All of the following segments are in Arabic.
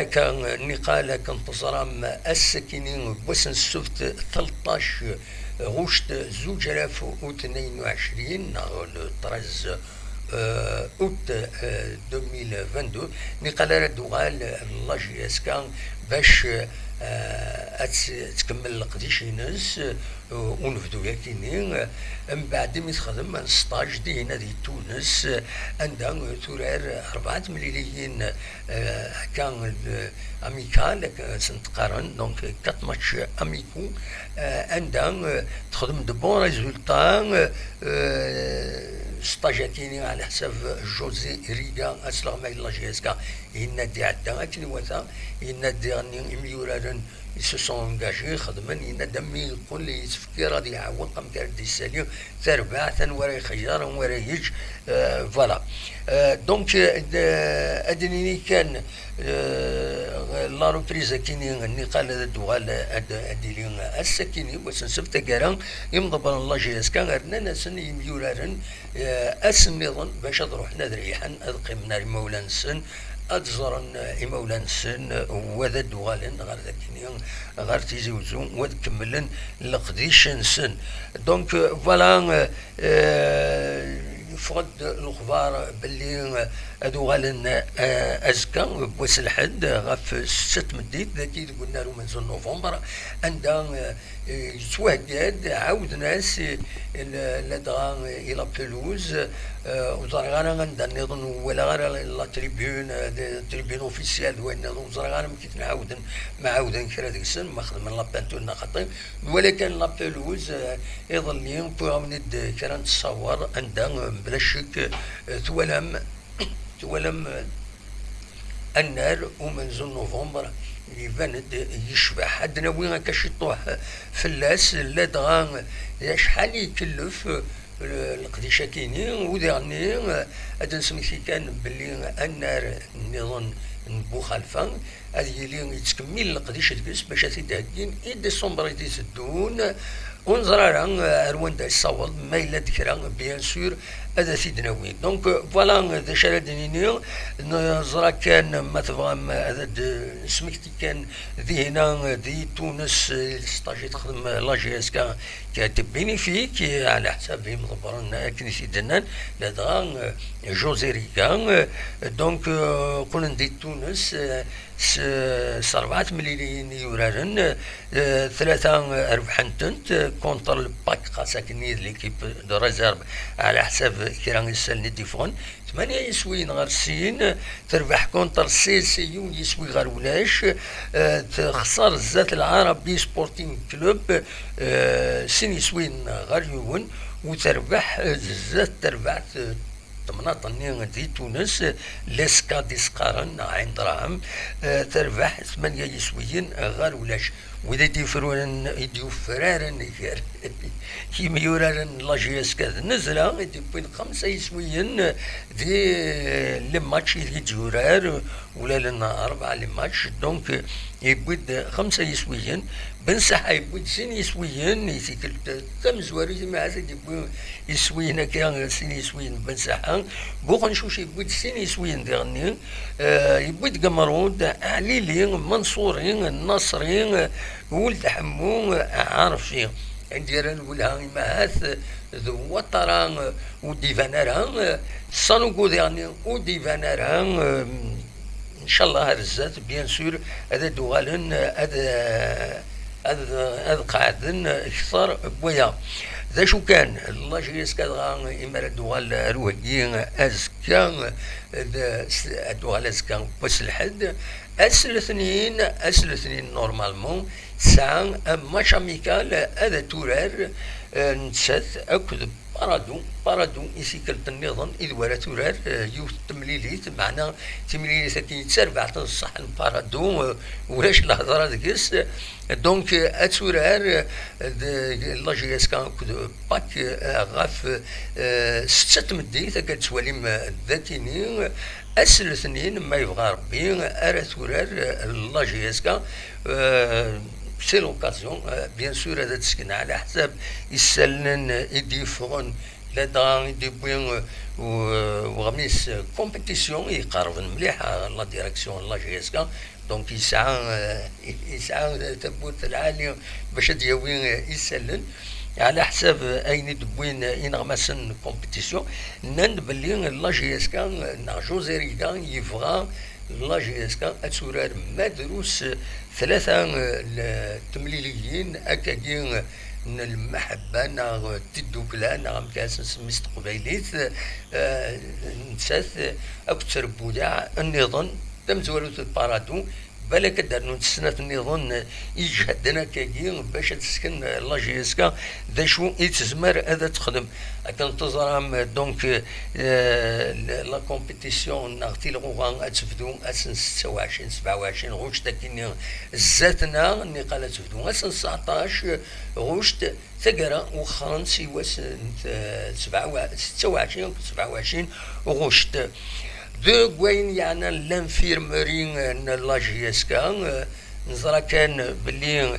كان نقالة كان تصرام السكينين بوسن السبت 13 غشت 2022 طرز اوت 2022 نقالة دوغال لاجي اسكان باش تكمل القديش ينس ونفدو ياكيني من بعد ما تخدم ستاج دي هنا دي تونس عندها تورار 4 مليون كان اميكال سنتقارن دونك 4 ماتش اميكو عندها تخدم دو بون ريزولتا ستاجاتيني على حساب جوزي ريغا اسلغ ما يلا جيسكا ينادي عدا اكني وثا ينادي غني ميورارن ils se sont engagés خدمن يندمي يقول لي تفكير غادي يعاون قام دار دي ساليو تربع ورا خيار ورا يج فوالا دونك ادنيني كان لا روبريز كيني النقال الدوال اديلين السكيني باش نسفت كارا يمضبر الله جيس كان غيرنا ناس يميورارن اسنيضن باش تروح نادريحن قمنا المولانسن أتزرن إمولانسن وذا دوالن غير ذاكينيان غير تيزيوزون وذا كملن لقديشنسن دونك فوالا فقد الأخبار باللي أدوغالن أزكا بوس الحد غف 6 مديت ذاكي قلنا له من نوفمبر عندها يتواجد عاود ناس لدغا إلى بلوز وزرغانا عندنا نظن ولا غير لا تريبيون اوفيسيال وين وزرغانا مكيت معاودن كرا ديك السن ما خدم لا بانتونا خطيب ولكن لا بلوز يظل يوم بوغمند كرا نتصور عندها بلا شك تولم النار ومنزل نوفمبر يبان يشبح عندنا وين كشطوح فلاس لا دغا شحال يكلف القديشه كاينين وديرني هذا نسمي كان باللي النار نظن نبو خلفا هذه اللي يتكمل القديشه تجلس باش تدهكين اي ديسمبر يدون ونزرع اروان دا الصوت ما الا ذكرى بيان سور هذا سيدنا وين دونك فوالا ذا شردنيني نزرع كان مثلا هذا سميتي كان ذي هنا ذي تونس ستاجي تخدم لا جي اس كاتب بينيفيك على حسابهم مضبرنا كنيسي دنان لدغا جوزي ريغا دونك قلنا ندي تونس 4 مليون يورارن 3 ربحنتنت كونتر الباك ساكنين ليكيب دو ريزيرف على حساب كيران يسالني ديفون 8 يسوي غير سين تربح كونتر سيون يسوي غير ولاش تخسر الذات العربي سبورتينغ كلوب سين يسوي غير يون وتربح الذات تربح مناطق دي تونس لاسكا ديسقارن عين دراهم تربح 8 يسويين غير ولاش وإذا يديفرون يديفرارن كيما يورارن لا جي اس كذا نزله يديبين 5 يسويين دي لي ماتش يديورار ولا لنا 4 لي ماتش دونك يبود 5 يسويين بنصح يبود 6 يسويين يسكل تمزوري ما عاد يبود يسويين كان 6 يسويين بنصح بوغ نشوف يبود 6 يسويين ديرني يبود قمرود عليلين منصورين النصرين ولد حمو عارفين ندير ولا ماث ذو وطران وديفانران صانوكو ديرني وديفانران ان شاء الله هرزات بيان سور هذا دوالن هذا قاعدن اكثر بويا ذا شو كان الله جيس كذا إمارة دوال روحيين أزكان دوال أزكان بس الحد أسل اثنين نورمالمون سان ماتش أميكال هذا تورار نسات أكد بارادو يسيكل النظام إذ ورا تورار يوث تمليليت معنا تمليليت كي تسربع تصح بارادو ولاش الهضره ديكس دونك اتورار الله جيس كان باك غاف 6 مديت كتولي ذاتيني أسل اثنين ما يبغى ربي أرى تورار الله جيس كان سي لوكازيون بيان سور هذا تسكن على حساب يسلن يديفون لدغا يديبوين وغميس كومبيتيسيون يقرب مليح لا ديريكسيون لا جي اس كا دونك يسعى تبوت العالي باش دياوي يسلل على حساب اين دبوين ينغمسن كومبيتيسيون. نان بلي لا جي اس كان نارجو زيريكا يفغى لا جي اس كان اتسورار مدروس ثلاثة التمليليين اكاكين المحبة نا تدوكلا نا مكاس سميست قبيليت نسات اكثر بوداع النظام تم زوالوت البارادو بالك دارنا السنة النظام يجهدنا كاكين باش تسكن لا جي اس كا دا شو يتزمر هذا تخدم كان تزرام دونك لا كومبيتيسيون نغتي الغوغان اتفدو اسن 26 27 غوش تاكيني زاتنا اللي قال تفدو اسن 19 غوش ثقرا وخرن سيواس 26 27 غوش دو وين يعني لانفيرمرين لا جي اس كا نزرا كان بلي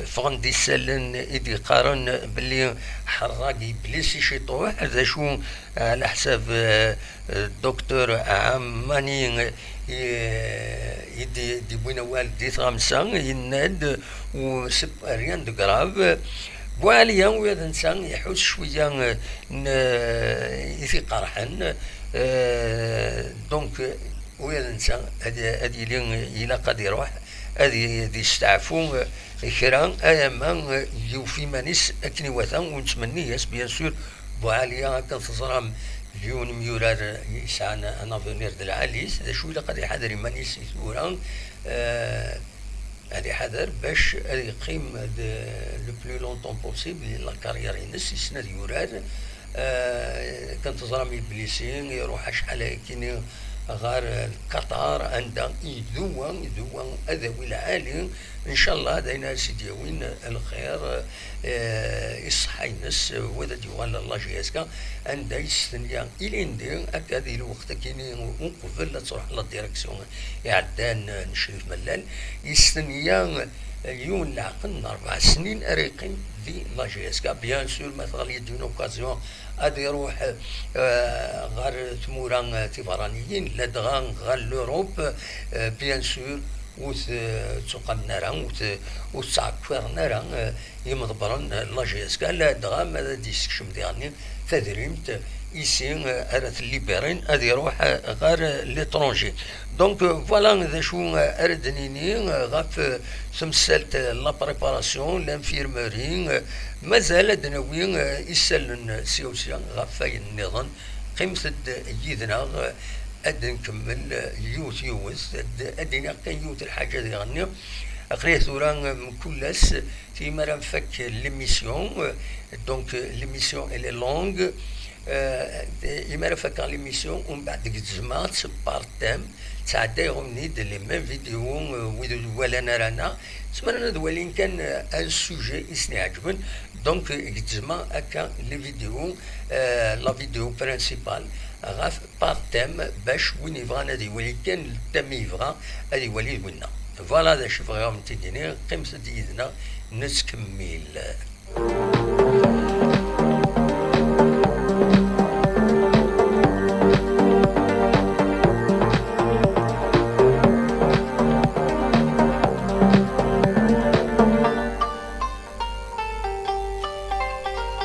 فغندي سالن إدي قارن بلي حراقي بليسي شيطوح هذا شو على حساب الدكتور عماني يدي بوين والدي خمسة يناد وسب ريان دو غراف بواليا ويا انسان يحوس شويه يثي قرحن دونك ويا الانسان هذه لين الى قد يروح هذه يستعفون كرا ايما يوفي مانيس اكني وثان ونتمنى يس بيان سور بواليا كنتظرام اليوم ميورار يسعنا انا فينير د العاليس هذا شو الى قد يحضر مانيس يثوران هذه حذر باش يقيم لو بلو لونتون بوسيبل لا كارير ينس يسنى يورار كنتظرام يبليسين يروح شحال كيني غار قطار عندها يذوان اذوي العالي ان شاء الله داينا سيدي وين الخير يصحى ينس وذا ديوان الله جيسكا عندها يستنيا الى ندير هكذا الوقت كايني ونقبل تروح لا ديريكسيون يعدان نشرف ملال يستنيا يوم العقل 4 سنين اريقين في لا جيسكا بيان سور مثلا يدون اوكازيون غادي يروح غير ثمورا تيفرانيين لدغان غير لوروب بيان سور وتقام نارا وتعكفر نارا يمضبرن لا جي اس كا لا دغا ماذا ديسكشم ديالني تدريمت يسين ارث ليبرين غادي يروح غير ليترونجي دونك فوالا ذا شو اردنيني غاف تمثلت لا بريباراسيون لانفيرمري مازال دناوين يسالن سيوسيا غاف النظام قيمة يدنا اد نكمل يوث ادينا كان يوث الحاجه ديالنا قريت ثورا من كلاس في مرام فك ليميسيون دونك ليميسيون الي لونغ يمرا فك ليميسيون ومن بعد جزمات بار تام تعدى يغني دي لي ميم فيديو ولا نرانا سمعنا دوالين كان ان سوجي يسني عجبن دونك جزما هكا لي فيديو لا فيديو برينسيبال غاف بار تيم باش وين يبغى نادي ولي كان التم يبغى هادي ولي وينا فوالا هذا شي بغا تيديني قيمة ديدنا نتكمل